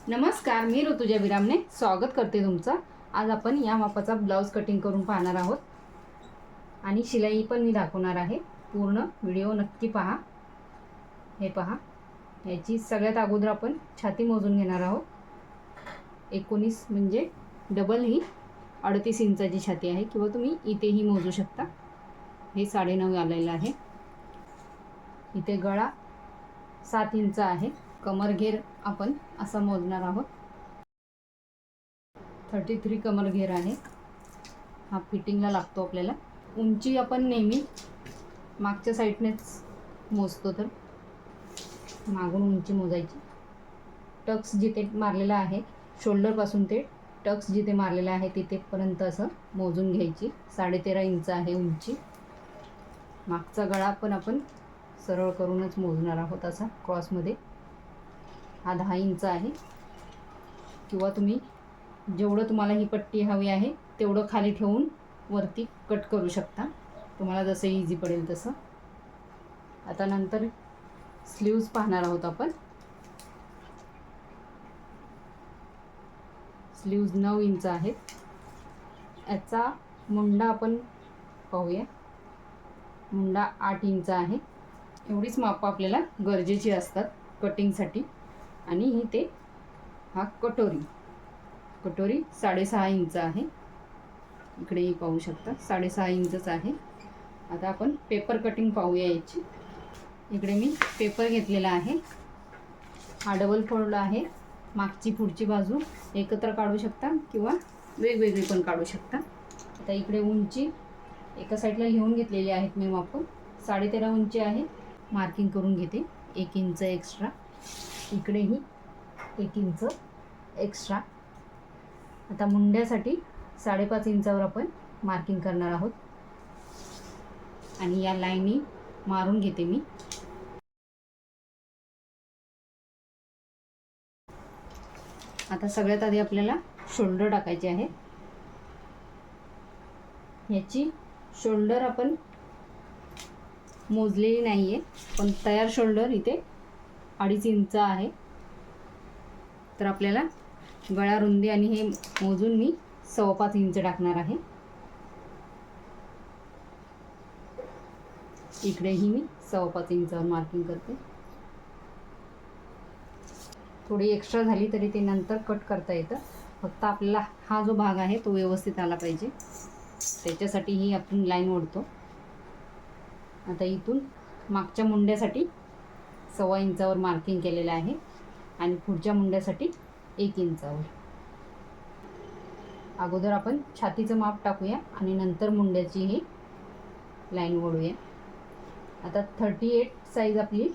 नमस्कार, मी ऋतुजा विरामने स्वागत करते तुमचं। आज आपण या मापाचा ब्लाउज कटिंग करून पाहणार आहोत आणि शिलाई पण मी दाखवणार आहे। पूर्ण व्हिडिओ नक्की पहा। हे पहा, याची सगळ्यात अगोदर आपण छाती मोजून घेणार आहोत। 19 म्हणजे डबल ही 38 इंचाची छाती आहे किंवा तुम्ही इथेही मोजू शकता। हे 9.5 आलेलं आहे। इथे गळा 7 इंच आहे। कमर घेर आपण असा मोजणार आहोत। 33 कमर घेर आहे। हा फिटिंगला लागतो आपल्याला। उंची आपण नेहमी मागच्या साईडनेच मोजतो, तर मागून उंची मोजायची। टक्स जिथे मारलेला आहे, शोल्डर पासून ते टक्स जिथे मारलेला आहे तिथेपर्यंत असं मोजून घ्यायची। 13.5 इंच आहे उंची। मागचा गळा पण आपण सरळ करूनच मोजणार आहोत, असा क्रॉसमध्ये। हा 10 इंच आहे किंवा तुम्ही जेवढं तुम्हाला ही पट्टी हवी आहे तेवढं खाली ठेवून वरती कट करू शकता, तुम्हाला जसं इझी पडेल तसं। आता नंतर स्लीव्ज पाहणार आहोत आपण। स्लीव्ज 9 इंच आहेत। याचा मुंडा आपण पाहूया। मुंडा 8 इंच आहे। एवढीच माप आपल्याला गरजेची असतात कटिंगसाठी। आणि ही ते हा कटोरी 6.5 इंच आहे। इकडेही पाहू शकता 6.5 इंचच आहे। आता आपण पेपर कटिंग पाहूया याची। इकडे मी पेपर घेतलेला आहे। हा डबल फोल्ड आहे। मागची पुढची बाजू एकत्र काढू शकता किंवा वेगवेगळी पण काढू शकता। आता इकडे उंची एका साईडला लिहून घेतलेली आहेत मी मापून। 13.5 उंची आहे। मार्किंग करून घेते 1 इंच एक्स्ट्रा। इकडेही 1 इंच एक्स्ट्रा। आता मुंड्यासाठी 5.5 इंचावर आपण मार्किंग करणार आहोत आणि या लाईनी मारून घेते मी। आता सगळ्यात आधी आपल्याला शोल्डर टाकायचे आहे। याची शोल्डर आपण मोजलेली नाहीये, पण तयार शोल्डर इथे 2.5 इंच आहे। तर आपल्याला गळा रुंदी आणि हे मोजून मी 5.25 इंच टाकणार आहे। इकडेही मी 5.25 इंचावर मार्किंग करते। थोडी एक्स्ट्रा झाली तरी ते नंतर कट करता येतं, फक्त आपल्याला हा जो भाग आहे तो व्यवस्थित आला पाहिजे, त्याच्यासाठी ही आपण लाईन ओढतो। आता इथून मागच्या मुंड्यासाठी 1.25 इंचावर मार्किंग केलेलं आहे आणि पुढच्या मुंड्यासाठी 1 इंचावर। अगोदर आपण छातीचं माप टाकूया आणि नंतर मुंड्याची ही लाईन ओढूया। आता 38 साईज आपली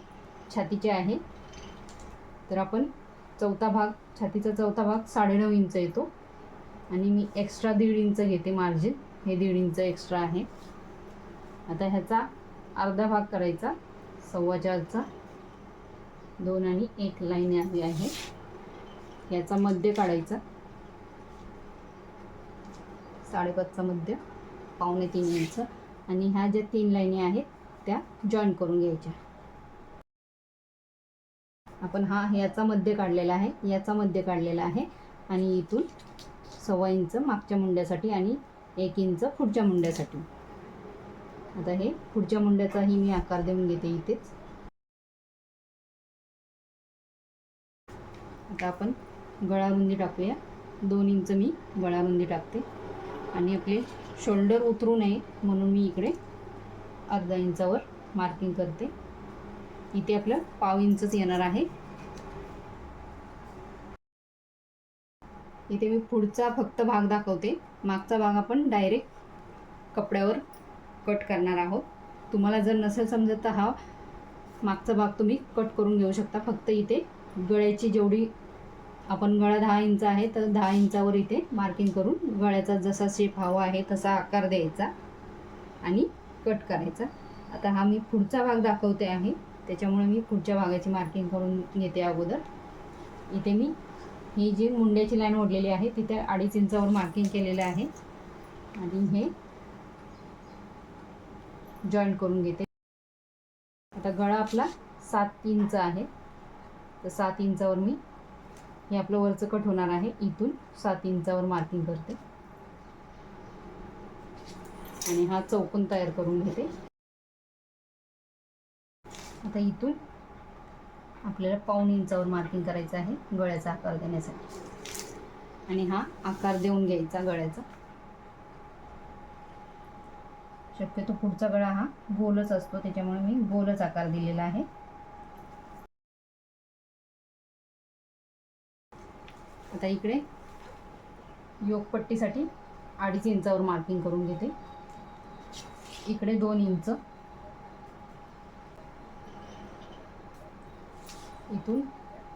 छातीची आहे, तर आपण चौथा भाग, छातीचा चौथा भाग 9.5 इंच येतो आणि मी एक्स्ट्रा 1.5 इंच घेते मार्जिन। हे 1.5 इंच एक्स्ट्रा आहे। आता ह्याचा अर्धा भाग करायचा 4.25चा। 2 आणि 1 लाईन आली आहे। याचा मध्य काढायचा 5.5चा मध्य 2.25 इंच आणि ह्या ज्या 3 लाईनी आहेत त्या जॉईन करून घ्यायच्या। आपण याचा मध्य काढलेला आहे, याचा मध्य काढलेला आहे आणि इथून 1.25 इंच मागच्या मुंड्यासाठी आणि 1 इंच पुढच्या मुंड्यासाठी। आता हे पुढच्या मुंड्याचाही मी आकार देऊन घेते इथेच। आता आपण गळा रुंदी टाकूया। 2 इंच मी गळा रुंदी टाकते आणि आपले शोल्डर उतरू नये म्हणून मी इकडे अर्धा इंचावर मार्किंग करते। इथे आपलं 1/2 इंचच येणार आहे। इथे मी पुढचा फक्त भाग दाखवते, मागचा भाग आपण डायरेक्ट कपड्यावर कट करणार आहोत। तुम्हाला जर नसेल समजत तर हा मागचा भाग तुम्ही कट करून घेऊ शकता। फक्त इथे गळ्याची जेवढी आपण गळा 10 इंच आहे तर 10 इंचावर इथे मार्किंग करून गळ्याचा जसा शेप हवा आहे तसा आकार द्यायचा आणि कट करायचा। आता हा मी पुढचा भाग दाखवते आहे, त्याच्यामुळे मी पुढच्या भागाची मार्किंग करून घेते अगोदर। इथे मी ही जी मुंड्याची लाईन ओढलेली आहे तिथे 2.5 इंचावर मार्किंग केलेलं आहे आणि हे जॉईन करून घेते। आता गळा आपला 7 इंच आहे, तर 7 इंचावर मी हे आपलं वरचं कट होणार आहे. इथून 7 इंचावर मार्किंग करते आणि हा चौकोन तयार करून घेते. आता इथून आपल्याला 1.5 इंचावर मार्किंग करायचं आहे गळ्याचा आकार देण्यासाठी आणि हा आकार देऊन घ्यायचा गळ्याचा. शक्यतो पुढचा गळा हा गोलच असतो, त्याच्यामुळे मी गोलच आकार दिलेला आहे. आता इकडे योगपट्टीसाठी 2.5 इंचावर मार्किंग करून घेते. इकडे 2 इंच, इथून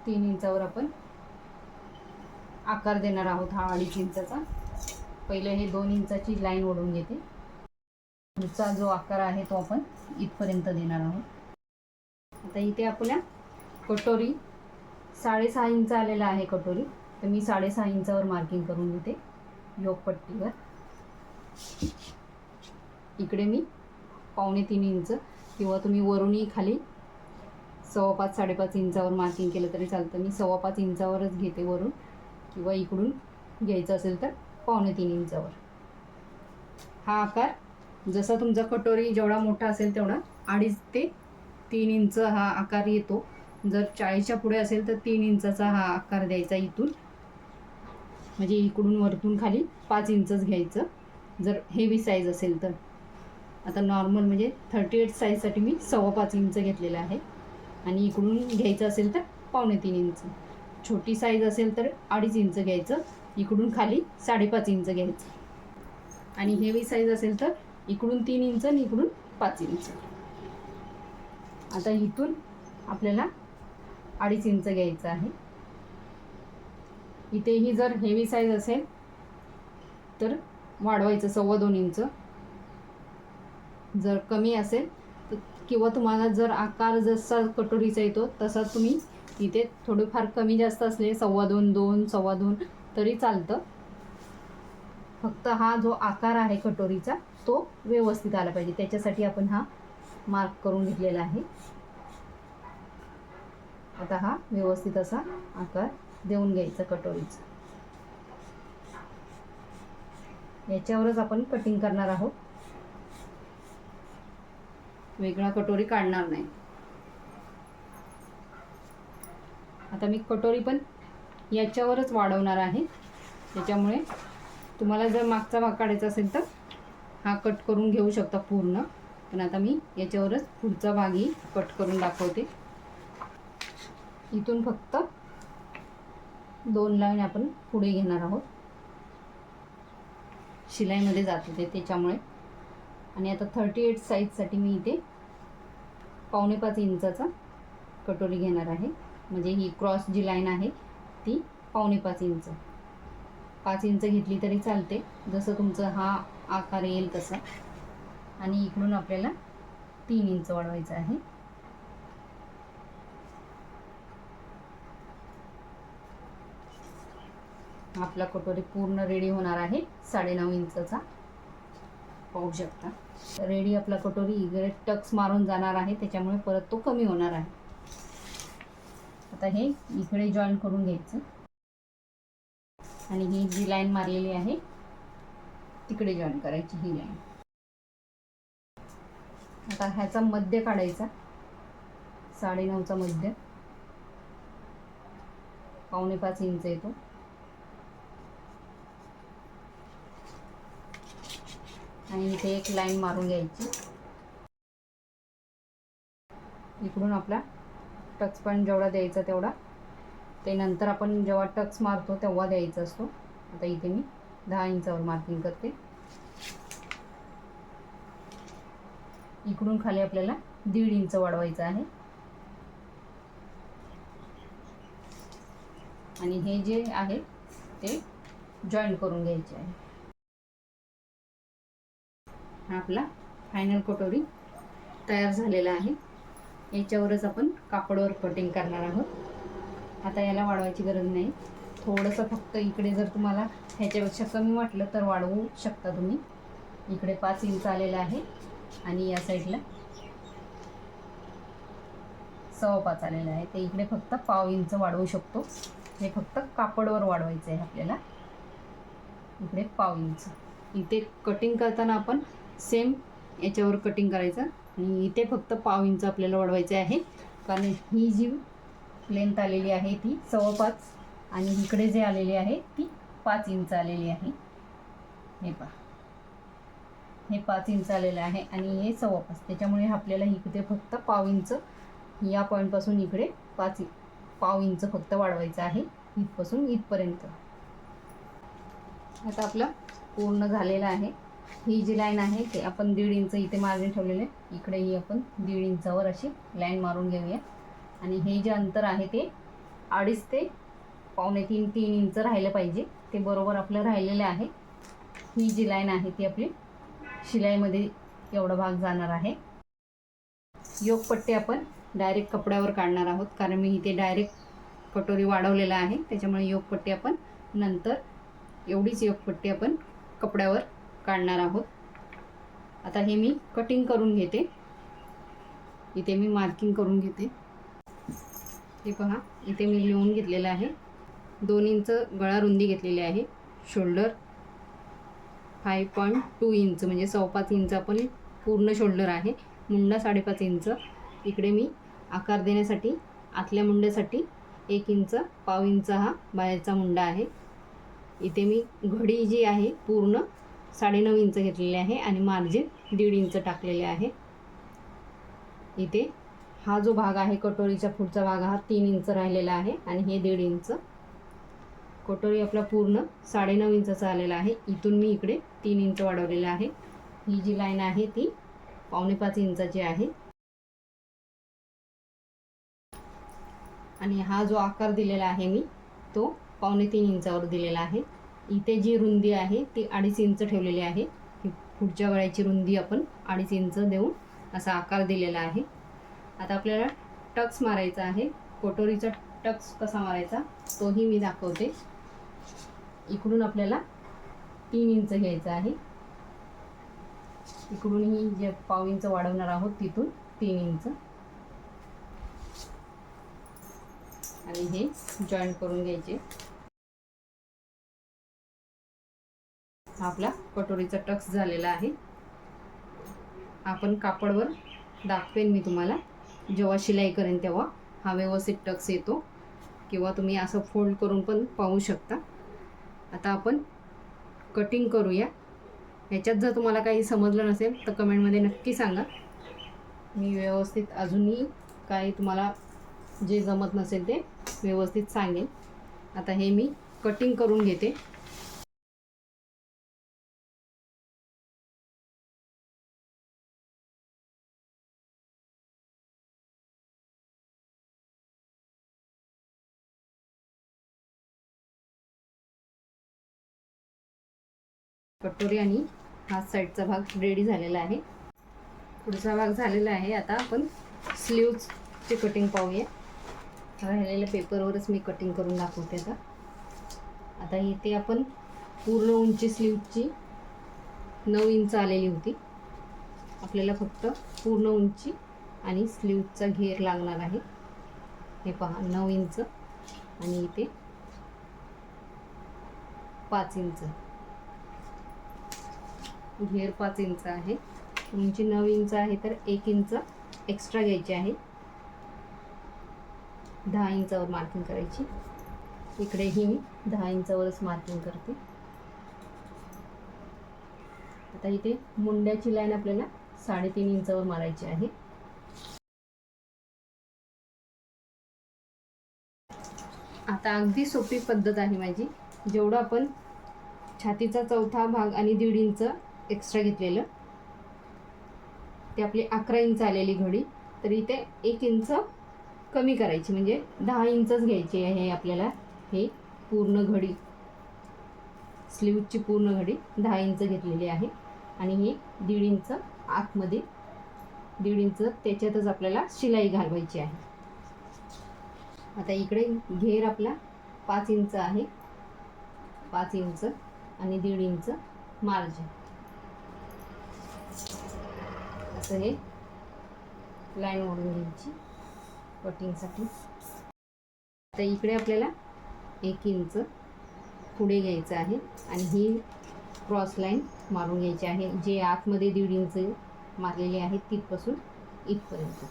3 इंचावर आपण आकार देणार आहोत हा 2.5 इंचाचा. पहिले हे 2 इंचाची लाईन ओढून घेते. पुढचा जो आकार आहे तो आपण इथपर्यंत देणार आहोत. आता इथे आपल्या कटोरी 6.5 इंच आलेला आहे कटोरी, तर मी 6.5 इंचावर मार्किंग करून घेते योगपट्टीवर. इकडे मी 2.25 इंच किंवा तुम्ही वरूनही खाली 5.25 साडेपाच इंचावर मार्किंग केलं तरी चालतं. मी 5.25 इंचावरच घेते वरून, किंवा इकडून घ्यायचं असेल तर 2.25 इंचावर. हा आकार जसा तुमचा कटोरी जेवढा मोठा असेल तेवढा 2.5 ते 3 इंच हा आकार येतो. जर 40च्या पुढे असेल तर 3 इंचाचा हा आकार द्यायचा इथून, म्हणजे इकडून वरतून खाली 5 इंचच घ्यायचं जर हेवी साईज असेल तर. आता नॉर्मल म्हणजे 38 साईजसाठी मी 5.25 इंच घेतलेला आहे आणि इकडून घ्यायचं असेल तर 2.25 इंच. छोटी साईज असेल तर 2.5 इंच घ्यायचं, इकडून खाली 5.5 इंच घ्यायचं. आणि हेवी साईज असेल तर इकडून 3 इंच आणि इकडून 5 इंच. आता इथून आपल्याला 2.5 इंच घ्यायचं आहे. इथेही जर हेवी साईज असेल तर वाढवायचं 2.25 इंच. जर कमी असेल तर, किंवा तुम्हाला जर आकार जसा कटोरीचा येतो तसा तुम्ही इथे थोडेफार कमी जास्त असले 2.25 2 2.25 तरी चालतं. फक्त हा जो आकार आहे कटोरीचा तो व्यवस्थित आला पाहिजे, त्याच्यासाठी आपण हा मार्क करून घेतलेला आहे. आता हा व्यवस्थित असा आकार देऊन घ्यायचा कटोरीचा. याच्यावरच आपण कटिंग करणार आहोत, वेगळा कटोरी काढणार नाही. आता मी कटोरी पण याच्यावरच वाढवणार आहे, त्याच्यामुळे तुम्हाला जर मागचा भाग काढायचा असेल तर हा कट करून घेऊ शकता पूर्ण, पण आता मी याच्यावरच पुढचा भागही कट करून दाखवते. इथून फक्त 2 लाईन आपण पुढे घेणार आहोत, शिलाईमध्ये जाते ते त्याच्यामुळे. आणि आता 38 साईजसाठी मी इथे 2.25 इंचाचा कटोरी घेणार आहे, म्हणजे ही क्रॉस जी लाईन आहे ती 2.25 इंच. 5 इंच घेतली तरी चालते, जसं तुमचा हा आकार येईल तसा. आणि इकडून आपल्याला 3 इंच वाढवायचं आहे. आपला कटोरी पूर्ण रेडी होणार आहे 9.5 इंचाचा, पाहू शकता. रेडी आपला कटोरी. इकडे टक्स मारून जाणार आहे, त्याच्यामुळे परत तो कमी होणार आहे. आता हे इकडे जॉईन करून घ्यायचं आणि ही जी लाईन मारलेली आहे तिकडे जॉईन करायची ही लाईन. आता ह्याचा मध्य काढायचा, 9.5चा मध्य 2.25 इंच येतो. आणि इथे एक लाईन मारून घ्यायची. इकडून आपला टक्स पॉईंट जेवढा द्यायचा तेवढा, ते नंतर आपण जेव्हा टक्स मारतो तेव्हा द्यायचा असतो. आता इथे मी 10 इंचावर मार्किंग करते. इकडून खाली आपल्याला 1.5 इंच वाढवायचं आहे. आणि हे जे आहे ते जॉईन करून घ्यायचे आहे. हा आपला फायनल कटोरी तयार झालेला आहे. याच्यावरच आपण कापडावर कटिंग करणार आहोत. आता याला वाढवायची गरज नाही, थोडंसं फक्त इकडे जर तुम्हाला ह्याच्यापेक्षा कमी वाटलं तर वाढवू शकता तुम्ही. इकडे 5 इंच आलेलं आहे आणि या साईडला 5.25 आलेलं आहे, ते इकडे फक्त 0.5 इंच वाढवू शकतो. हे फक्त कापडवर वाढवायचं आहे आपल्याला. इकडे पाव इंच. इथे कटिंग करताना आपण सेम याच्यावर कटिंग करायचं आणि इथे फक्त पाव इंच आपल्याला वाढवायचे आहे, कारण ही जी लेंथ आलेली आहे ती 5.25 आणि इकडे जे आलेली आहे ती 5 इंच आलेली आहे. हे पहा, हे 5 इंच आलेलं आहे आणि हे 5.25, त्याच्यामुळे आपल्याला इकडे फक्त पाव इंच, या पॉईंटपासून इकडे पाव इंच फक्त वाढवायचं आहे, इथपासून इथपर्यंत. आता आपलं पूर्ण झालेलं आहे. ही जी लाईन आहे ते आपण 1.5 इंच इथे मार्जिन ठेवलेले, इकडेही आपण 1.5 इंचावर अशी लाईन मारून घेऊया. आणि हे जे अंतर आहे ते 2.5 ते 2.25-3 इंच राहिलं पाहिजे, ते बरोबर आपलं राहिलेलं आहे. ही जी लाईन आहे ती आपली शिलाईमध्ये एवढा भाग जाणार आहे. योगपट्टी आपण डायरेक्ट कपड्यावर काढणार आहोत, कारण मी इथे डायरेक्ट कटोरी वाढवलेला आहे, त्याच्यामुळे योगपट्टी आपण नंतर, एवढीच योगपट्टी आपण कपड्यावर काढणार आहोत. आता हे मी कटिंग करून घेते. इथे मी मार्किंग करून घेते. हे पहा, इथे मी लिहून घेतलेलं आहे. 2 इंच गळा रुंदी घेतलेली आहे. शोल्डर 5.2 इंच म्हणजे 5.25 इंच आपण पूर्ण शोल्डर आहे. मुंडा 5.5 इंच. इकडे मी आकार देण्यासाठी आतल्या मुंड्यासाठी 1 इंच, पाव इंच हा बाहेरचा मुंडा आहे. इथे मी घडी जी आहे पूर्ण 9.5 इंच घेतलेली आहे आणि मार्जिन 1.5 इंच टाकलेले आहे. इथे हा जो भाग आहे कटोरीचा पुढचा भाग हा 3 इंच राहिलेला आहे आणि हे 1.5 इंच. कटोरी आपला पूर्ण 9.5 इंचाचा आलेला आहे. इथून मी इकडे 3 इंच वाढवलेला आहे. ही जी लाईन आहे ती 4.25 इंचाची आहे. आणि हा जो आकार दिलेला आहे मी तो 3.25 इंचावर दिलेला आहे. इथे जी रुंदी आहे ती 2.5 इंच ठेवलेली आहे. पुढच्या गळ्याची रुंदी आपण 2.5 इंच देऊन असा आकार दिलेला आहे. आता आपल्याला टक्स मारायचा आहे. कटोरीचा टक्स कसा मारायचा तोही मी दाखवते. इकडून आपल्याला 3 इंच घ्यायचं आहे. इकडूनही जे पाव इंच वाढवणार आहोत तिथून 3 इंच आणि हे जॉईंट करून घ्यायचे. आपला कटोरीचा टक्स झालेला आहे. आपण कापडवर दाखवेन मी तुम्हाला, जेव्हा शिलाई करेन तेव्हा हा व्यवस्थित टक्स येतो, किंवा तुम्ही असं फोल्ड करून पण पाहू शकता. आता आपण कटिंग करूया. ह्याच्यात जर तुम्हाला काही समजलं नसेल तर कमेंटमध्ये नक्की सांगा. मी व्यवस्थित अजूनही काही तुम्हाला जे जमत नसेल ते व्यवस्थित सांगेन. आता हे मी कटिंग करून घेते. कटोरी आणि हा साईडचा भाग रेडी झालेला आहे. पुढचा भाग झालेला आहे. आता आपण स्लीव्जची कटिंग पाहूया. राहिलेल्या पेपरवरच मी कटिंग करून दाखवते. आता इथे आपण पूर्ण उंची स्लीव्जची 9 इंच आलेली होती. आपल्याला फक्त पूर्ण उंची आणि स्लीव्जचा घेर लागणार आहे. हे पहा, 9 इंच आणि इथे 5 इंच घेर, 5 इंच आहे. उंची 9 इंच आहे तर 1 इंच एक्स्ट्रा घ्यायची आहे. 10 इंचावर मार्किंग करायची. इकडेही मी 10 इंचावरच मार्किंग करते. आता इथे मुंड्याची लाईन आपल्याला 3.5 इंचावर मारायची आहे. आता अगदी सोपी पद्धत आहे माझी. जेवढं आपण छातीचा चौथा भाग आणि 1.5 इंच एक्स्ट्रा घेतलेलं, ते आपली 11 इंच आलेली घडी, तर इथे 1 इंच कमी करायची, म्हणजे 10 इंचच घ्यायची आहे आपल्याला. हे पूर्ण घडी, स्लीवची पूर्ण घडी 10 इंच घेतलेली आहे आणि हे 1.5 इंच आतमध्ये, 1.5 इंच त्याच्यातच आपल्याला शिलाई घालवायची आहे. आता इकडे घेर आपला 5 इंच आहे. 5 इंच आणि 1.5 इंच मार्जिन, असं हे लाईन ओढून घ्यायची कटिंगसाठी. आता इकडे आपल्याला 1 इंच पुढे घ्यायचं आहे आणि ही क्रॉस लाईन मारून घ्यायची आहे, जे आतमध्ये 1.5 इंच मारलेले आहे तिथपासून इथपर्यंत.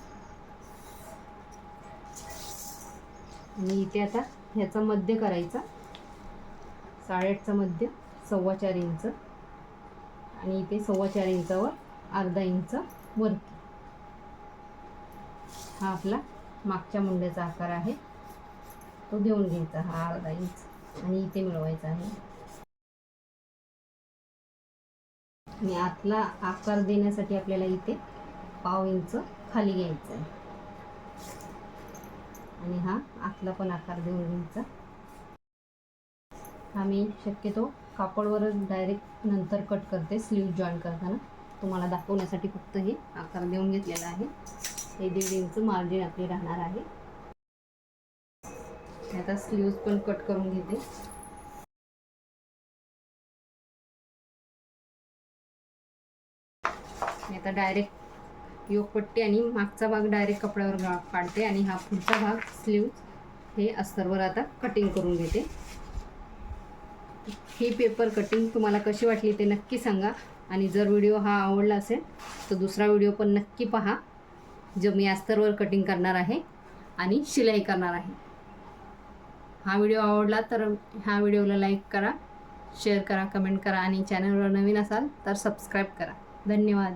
आणि इथे आता ह्याचा मध्य करायचा, 8.5चा मध्य 4.25 इंच आणि इथे 4.25 इंचावर अर्धा इंच वरती. हा आपला मागच्या मुंड्याचा आकार आहे, तो देऊन घ्यायचा हा अर्धा इंच आणि इथे मिळवायचा आहे. आणि आतला आकार देण्यासाठी आपल्याला इथे 1/2 इंच खाली घ्यायचा आहे आणि हा आतला पण आकार देऊन घ्यायचा. हा मी शक्यतो कापडवरच डायरेक्ट नंतर कट करते स्लीव जॉईन करताना, तुम्हाला दाखवण्यासाठी फक्त हे आकार देऊन घेतलेला आहे. हे 1.5 इंच मार्जिन आपली राहणार आहे. आता स्लीव्ज पण कट करून घेते. आता डायरेक्ट योगपट्टी आणि मागचा भाग डायरेक्ट कपड्यावर काढते आणि हा पुढचा भाग स्लीव हे अस्तरवर आता कटिंग करून घेते. ही पेपर कटिंग तुम्हाला कशी वाटली ते नक्की सांगा आणि जर व्हिडिओ हा आवडला असेल तर दुसरा व्हिडिओ पण नक्की पहा, जो मी अस्तरवर कटिंग करणार आहे आणि शिलाई करणार आहे. हा व्हिडिओ आवडला तर ह्या व्हिडिओला लाईक करा, शेअर करा, कमेंट करा आणि चॅनलवर नवीन असाल तर सबस्क्राईब करा. धन्यवाद.